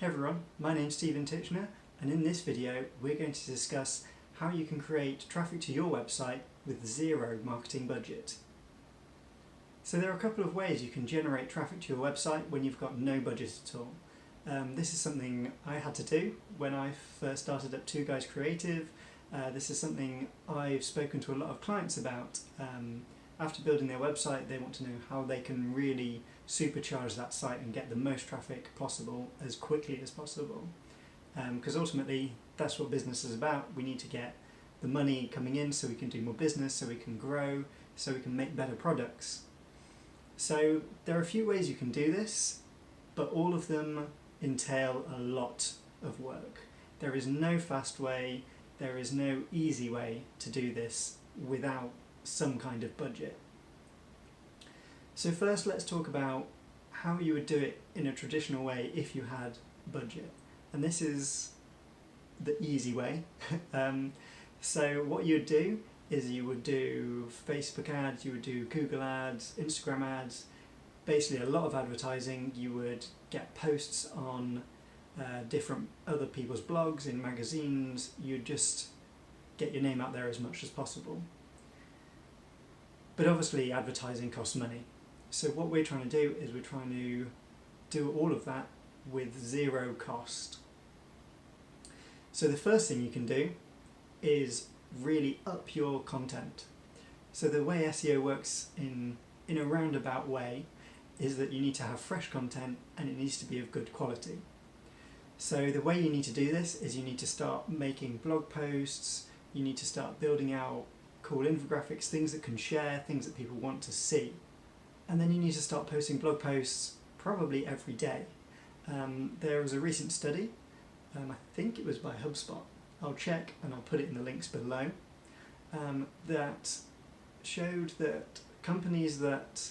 Hey everyone, my name's Stephen Titchener, and in this video we're going to discuss how you can create traffic to your website with zero marketing budget. So there are a couple of ways you can generate traffic to your website when you've got no budget at all. This is something I had to do when I first started up Two Guys Creative. This is something I've spoken to a lot of clients about. After building their website, they want to know how they can really supercharge that site and get the most traffic possible as quickly as possible. Because ultimately, that's what business is about. We need to get the money coming in so we can do more business, so we can grow, so we can make better products. So there are a few ways you can do this, but all of them entail a lot of work. There is no fast way, there is no easy way to do this without some kind of budget. So first let's talk about how you would do it in a traditional way if you had budget. And this is the easy way. So what you would do is you would do Facebook ads, you would do Google ads, Instagram ads, basically a lot of advertising. You would get posts on different other people's blogs, in magazines. You'd just get your name out there as much as possible. But obviously advertising costs money. So what we're trying to do is we're trying to do all of that with zero cost. So the first thing you can do is really up your content. So the way SEO works in a roundabout way is that you need to have fresh content and it needs to be of good quality. So the way you need to do this is you need to start making blog posts, you need to start building out cool infographics, things that can share, things that people want to see. And then you need to start posting blog posts probably every day. There was a recent study, I think it was by Hubspot, I'll check and I'll put it in the links below, that showed that companies that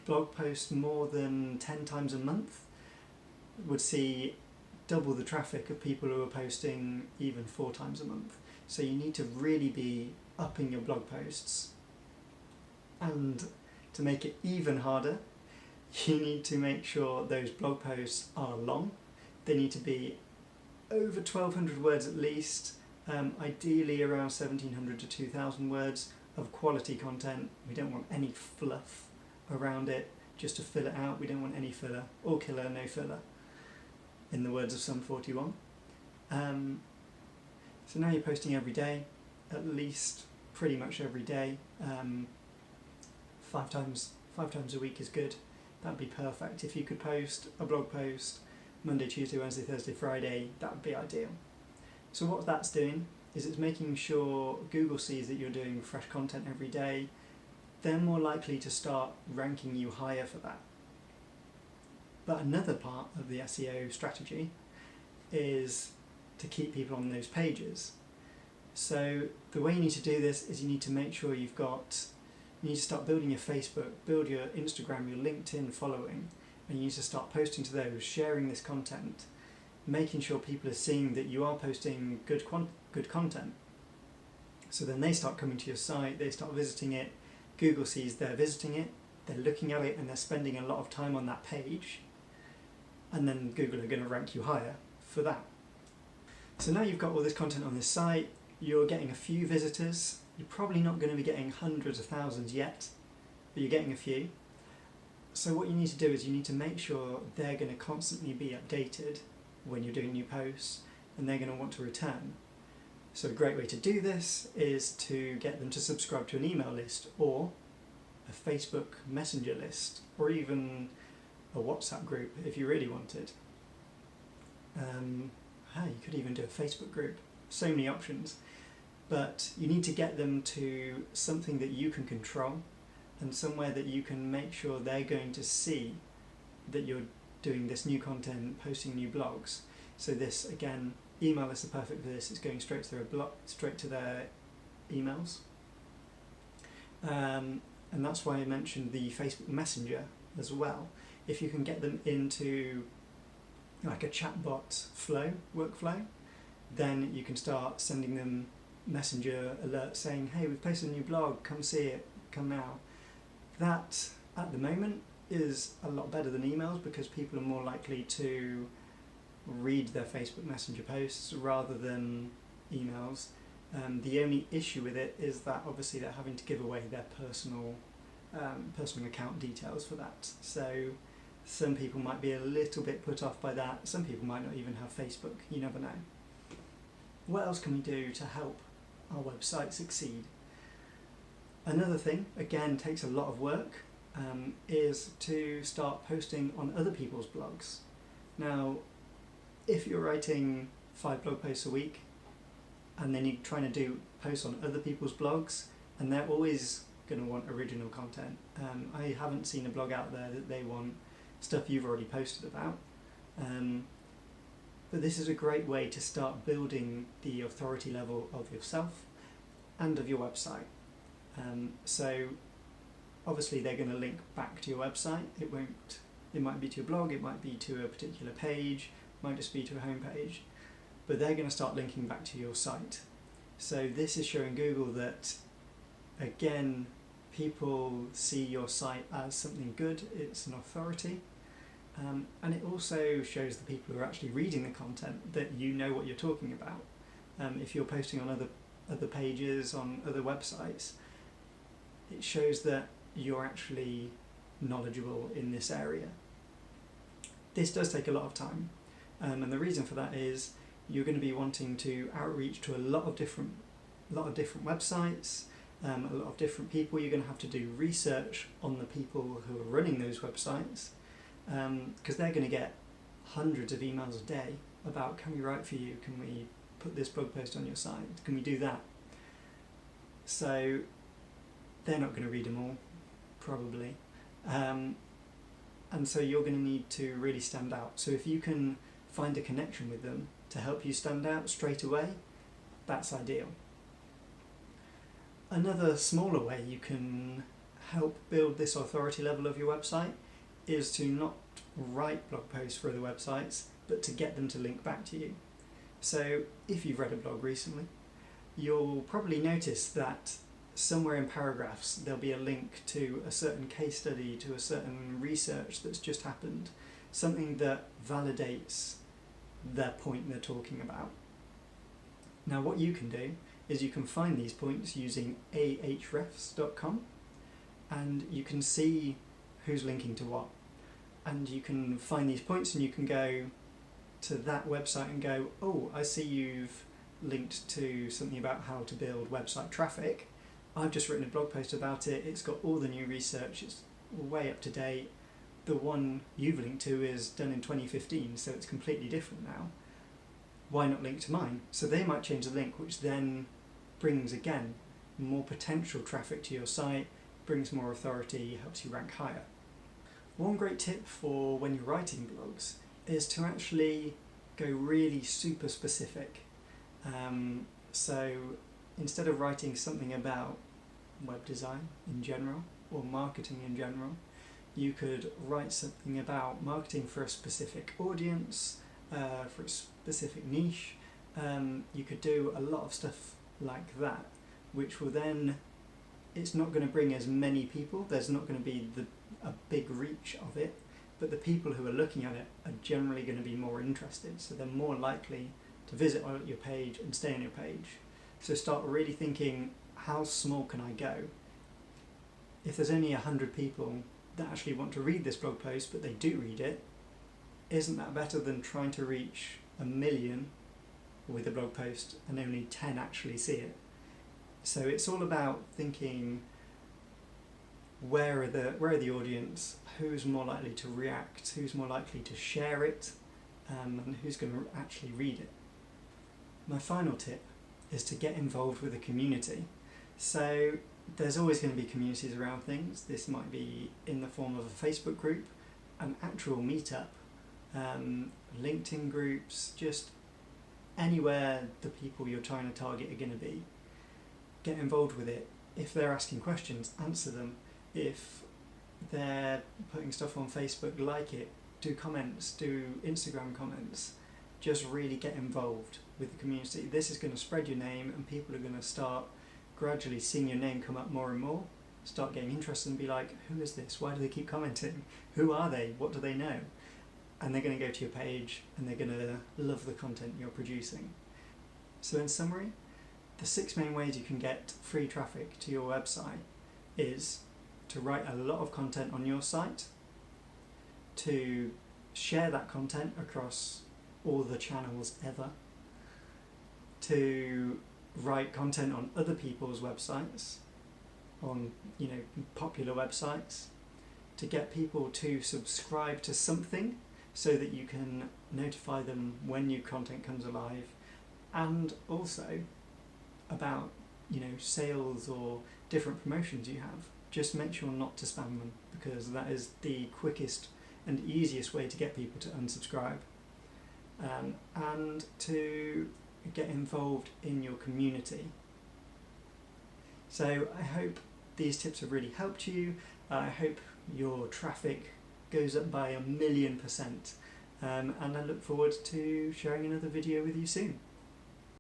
blog post more than 10 times a month would see double the traffic of people who are posting even 4 times a month. So you need to really be upping your blog posts. And to make it even harder, you need to make sure those blog posts are long. They need to be over 1,200 words at least, ideally around 1,700 to 2,000 words of quality content. We don't want any fluff around it just to fill it out. We don't want any filler, or killer, no filler, in the words of Sum 41. So now you're posting every day, at least pretty much every day. 5 times a week is good. That'd be perfect. If you could post a blog post Monday, Tuesday, Wednesday, Thursday, Friday, that would be ideal. So what that's doing is it's making sure Google sees that you're doing fresh content every day. They're more likely to start ranking you higher for that. But another part of the SEO strategy is to keep people on those pages. So the way you need to do this is you need to make sure you need to start building your Facebook, build your Instagram, your LinkedIn following, and you need to start posting to those, sharing this content, making sure people are seeing that you are posting good content. So then they start coming to your site, they start visiting it, Google sees they're visiting it, they're looking at it and they're spending a lot of time on that page, and then Google are going to rank you higher for that. So now you've got all this content on this site, you're getting a few visitors. You're probably not going to be getting hundreds of thousands yet, but you're getting a few. So what you need to do is you need to make sure they're going to constantly be updated when you're doing new posts, and they're going to want to return. So a great way to do this is to get them to subscribe to an email list or a Facebook Messenger list, or even a WhatsApp group if you really wanted. You could even do a Facebook group. So many options. But you need to get them to something that you can control and somewhere that you can make sure they're going to see that you're doing this new content, posting new blogs. So this, again, email lists are perfect for this. It's going straight to their emails. And that's why I mentioned the Facebook Messenger as well. If you can get them into like a chatbot workflow, then you can start sending them Messenger alerts saying, hey, we've posted a new blog, come see it, come now. That, at the moment, is a lot better than emails because people are more likely to read their Facebook Messenger posts rather than emails. The only issue with it is that obviously they're having to give away their personal account details for that. So some people might be a little bit put off by that. Some people might not even have Facebook. You never know. What else can we do to help our website succeed? Another thing, again, takes a lot of work, is to start posting on other people's blogs. Now, if you're writing 5 blog posts a week and then you're trying to do posts on other people's blogs, and they're always going to want original content. I haven't seen a blog out there that they want stuff you've already posted about. But this is a great way to start building the authority level of yourself and of your website. So obviously they're going to link back to your website. It might be to your blog, it might be to a particular page, it might just be to a home page, but they're going to start linking back to your site. So this is showing Google that, again, people see your site as something good, it's an authority, and it also shows the people who are actually reading the content that you know what you're talking about. If you're posting on other pages, on other websites, it shows that you're actually knowledgeable in this area. This does take a lot of time, and the reason for that is you're going to be wanting to outreach to a lot of different websites, a lot of different people. You're going to have to do research on the people who are running those websites, because they're going to get hundreds of emails a day about, can we write for you, can we put this blog post on your site, can we do that? So they're not going to read them all, probably, and so you're going to need to really stand out. So if you can find a connection with them to help you stand out straight away, that's ideal. Another smaller way you can help build this authority level of your website is to not write blog posts for other websites, but to get them to link back to you. So if you've read a blog recently, you'll probably notice that somewhere in paragraphs there'll be a link to a certain case study, to a certain research that's just happened, something that validates their point they're talking about. Now what you can do is you can find these points using ahrefs.com, and you can see who's linking to what, and you can find these points and you can go to that website and go, oh, I see you've linked to something about how to build website traffic. I've just written a blog post about it, it's got all the new research, it's way up to date. The one you've linked to is done in 2015, so it's completely different now. Why not link to mine? So they might change the link, which then brings, again, more potential traffic to your site, brings more authority, helps you rank higher. One great tip for when you're writing blogs is to actually go really super specific. So instead of writing something about web design in general or marketing in general, you could write something about marketing for a specific audience, for a specific niche. You could do a lot of stuff like that, which will then, it's not going to bring as many people, there's not going to be a big reach of it, but the people who are looking at it are generally going to be more interested, so they're more likely to visit your page and stay on your page. So start really thinking, how small can I go? If there's only 100 people that actually want to read this blog post, but they do read it, isn't that better than trying to reach 1 million with a blog post and only 10 actually see it? So it's all about thinking, where are the audience, who's more likely to react, who's more likely to share it, and who's going to actually read it. My final tip is to get involved with the community. So there's always going to be communities around things. This might be in the form of a Facebook group, an actual meetup, LinkedIn groups, just anywhere the people you're trying to target are going to be. Get involved with it. If they're asking questions, answer them. If they're putting stuff on Facebook, like it, do comments, do Instagram comments. Just really get involved with the community. This is going to spread your name, and people are going to start gradually seeing your name come up more and more, start getting interested and be like, who is this? Why do they keep commenting? Who are they? What do they know? and they're going to go to your page and they're going to love the content you're producing. So in summary, the 6 main ways you can get free traffic to your website is to write a lot of content on your site, to share that content across all the channels ever, to write content on other people's websites, on popular websites, to get people to subscribe to something so that you can notify them when new content comes alive, and also about sales or different promotions you have. Just make sure not to spam them, because that is the quickest and easiest way to get people to unsubscribe, and to get involved in your community. So I hope these tips have really helped you. I hope your traffic goes up by 1,000,000%, and I look forward to sharing another video with you soon.